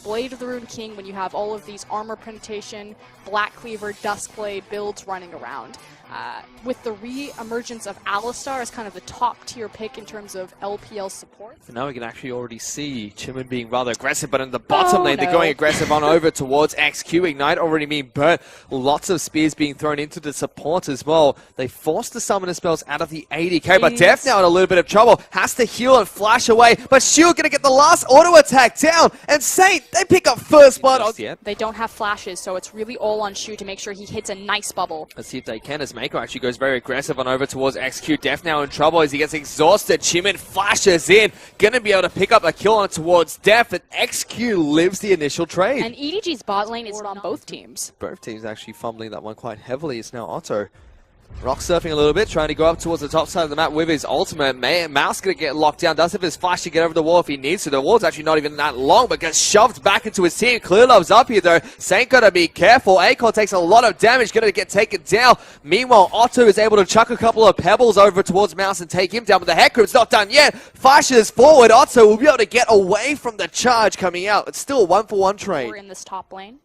Blade of the Rune King when you have all of these armor penetration, Black Cleaver, Duskblade builds running around. With the re-emergence of Alistar as kind of the top-tier pick in terms of LPL support. So now we can actually already see Chimin being rather aggressive, but in the bottom lane, they're going aggressive on over towards XQ. Ignite already being burnt. Lots of spears being thrown into the support as well. They forced the summoner spells out of the ADK, but Def now in a little bit of trouble. Has to heal and flash away, but Shield going to get the last auto attack down, and Saint, they pick up first blood. They don't have flashes, so it's really all on Shu to make sure he hits a nice bubble. Let's see if they can, as Mako actually goes very aggressive on over towards XQ. Def now in trouble as he gets exhausted. Chimin flashes in, going to be able to pick up a kill on towards Def, and XQ lives the initial trade. And EDG's bot lane is on both teams. Both teams actually fumbling that one quite heavily. It's now Otto rock surfing a little bit, trying to go up towards the top side of the map with his ultimate. Mouse going to get locked down. Does have his flash to get over the wall if he needs to. The wall's actually not even that long, but gets shoved back into his team. Clear Love's up here, though. Saint got to be careful. Akon takes a lot of damage, going to get taken down. Meanwhile, Otto is able to chuck a couple of pebbles over towards Mouse and take him down, but the head group's not done yet. Flashes forward. Otto will be able to get away from the charge coming out. It's still a 1-for-1 trade. We're in this top lane.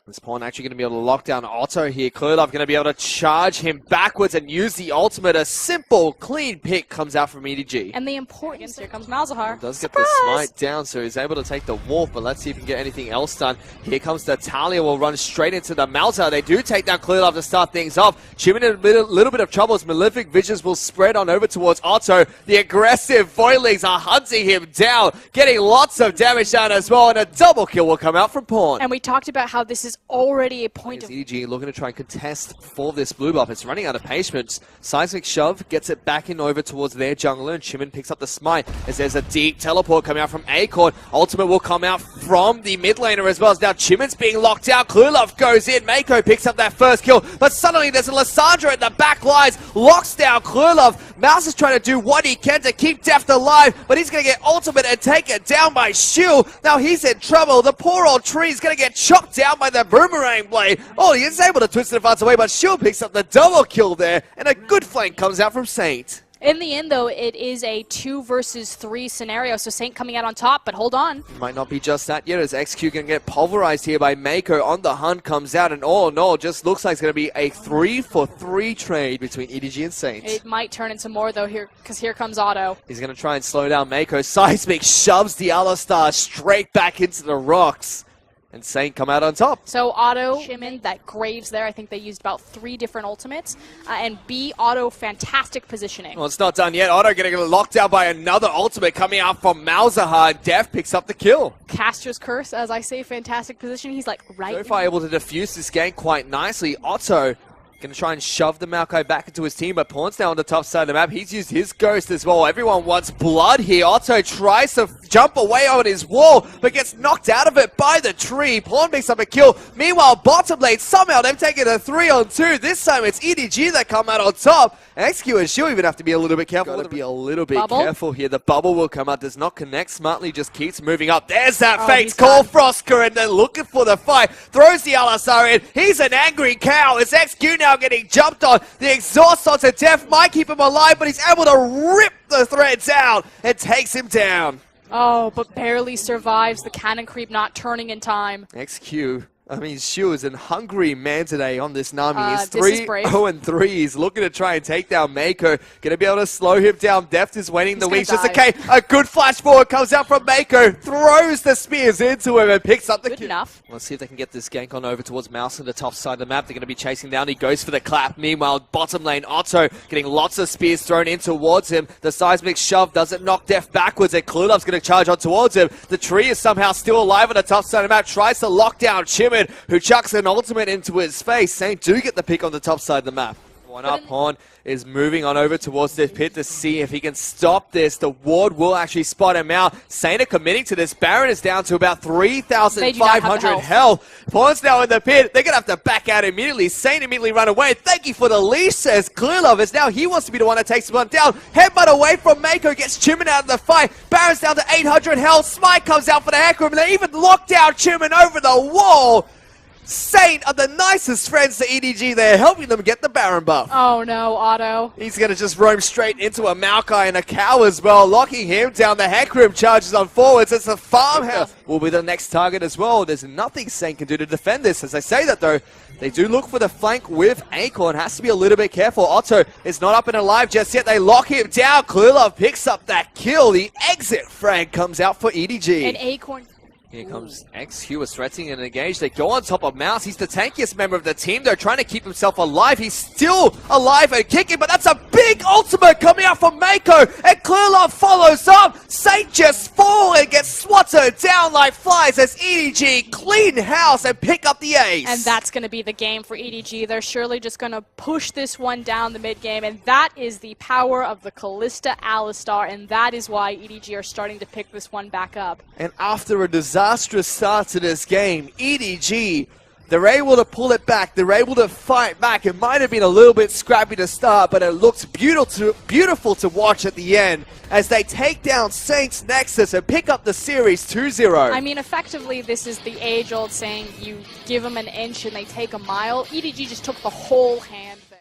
This pawn actually going to be able to lock down Otto here. Klurlov going to be able to charge him backwards and use the ultimate. A simple, clean pick comes out from EDG. And the importance, here comes Malzahar. Does get the smite down, so he's able to take the wolf, but let's see if he can get anything else done. Here comes the Talia, will run straight into the Malzahar. They do take down Klurlov to start things off. Chimin in a little bit of trouble as Malefic Visions will spread on over towards Otto. The aggressive Voidlings are hunting him down, getting lots of damage down as well, and a double kill will come out from Pawn. And we talked about how this is already a point of EDG looking to try and contest for this blue buff. It's running out of patience. Seismic Shove gets it back in over towards their jungler, and Chimin picks up the smite as there's a deep teleport coming out from Acorn. Ultimate will come out from the mid laner as well. As now Chimin's being locked out. Klurlov goes in. Mako picks up that first kill, but suddenly there's a Lissandra in the back lines, locks down Klurlov. Mouse is trying to do what he can to keep Deft alive, but he's going to get ultimate and take it down by Shu. Now he's in trouble. The poor old tree is going to get chopped down by the boomerang blade. Oh, he is able to twist it advance away, but Shu picks up the double kill there, and a good flank comes out from Saint. In the end, though, it is a 2 versus 3 scenario, so Saint coming out on top, but hold on. Might not be just that yet, as XQ can get pulverized here by Mako. On the hunt comes out, and oh no, just looks like it's going to be a 3-for-3 trade between EDG and Saint. It might turn into more, though, here because here comes Otto. He's going to try and slow down Mako. Seismic shoves the Alistar straight back into the rocks, and Saint come out on top. So Otto, Chimin, that Graves there, I think they used about 3 different ultimates. And B, Otto, fantastic positioning. Well, it's not done yet. Otto getting locked down by another ultimate coming out from Malzahar, and Def picks up the kill. Caster's Curse, as I say, fantastic positioning. He's like right So far able to defuse this game quite nicely. Otto going to try and shove the Maokai back into his team, but Pawn's now on the top side of the map. He's used his ghost as well. Everyone wants blood here. Otto tries to jump away on his wall, but gets knocked out of it by the tree. Pawn picks up a kill. Meanwhile, bottom lane, somehow they've taken a 3-on-2. This time it's EDG that come out on top. XQ and Shu even have to be a little bit careful. Got to be a little bit careful here. The bubble will come out. Does not connect smartly. Just keeps moving up. There's that fake call, Frosker, and they're looking for the fight. Throws the Alistar in. He's an angry cow. It's XQ now getting jumped on. The exhaust onto Def might keep him alive, but he's able to rip the threads out and takes him down. Oh, but barely survives. The cannon creep not turning in time. XQ. I mean, Shu is a hungry man today on this Nami. He's 3-0-3. He's looking to try and take down Mako. Going to be able to slow him down. Deft is waiting the wings. Just okay. A good flash forward comes out from Mako. Throws the spears into him and picks up the kill. Enough. Let's see if they can get this gank on over towards Mouse on the top side of the map. They're going to be chasing down. He goes for the clap. Meanwhile, bottom lane, Otto getting lots of spears thrown in towards him. The seismic shove doesn't knock Deft backwards, and Klulov's going to charge on towards him. The tree is somehow still alive on the top side of the map. Tries to lock down Chimin, who chucks an ultimate into his face. Saint do get the pick on the top side of the map. One up, Pawn is moving on over towards the pit to see if he can stop this. The ward will actually spot him out. Saint are committing to this. Baron is down to about 3,500 health. Pawn's now in the pit. They're going to have to back out immediately. Saint immediately run away. Thank you for the leash, says Clearlove, as now he wants to be the one that takes one down. Headbutt away from Mako, gets Chimin out of the fight. Baron's down to 800 health. Smite comes out for the heck room, and they even lock down Chimin over the wall. Saint are the nicest friends to EDG. They're helping them get the Baron buff. Oh no, Otto. He's going to just roam straight into a Maokai and a Cow as well, locking him down. The Hecarim charges on forwards. It's the farmhouse. Will be the next target as well. There's nothing Saint can do to defend this. As I say that though, they do look for the flank with Acorn. Has to be a little bit careful. Otto is not up and alive just yet. They lock him down. Cluelove picks up that kill. The exit frag comes out for EDG. And Acorn. Here comes X. Hugh is threatening and engaged. They go on top of Mouse. He's the tankiest member of the team. They're trying to keep himself alive. He's still alive and kicking, but that's a big ultimate coming out from Mako. And Cluelove follows up. Saint just fall and gets swatted down like flies as EDG clean house and pick up the ace. And that's going to be the game for EDG. They're surely just going to push this one down the mid game, and that is the power of the Kalista Alistar, and that is why EDG are starting to pick this one back up. And after a disastrous start to this game, EDG, they're able to pull it back. They're able to fight back. It might have been a little bit scrappy to start, but it looked beautiful to watch at the end as they take down Saints Nexus and pick up the series 2-0. I mean, effectively, this is the age-old saying, you give them an inch and they take a mile. EDG just took the whole hand there.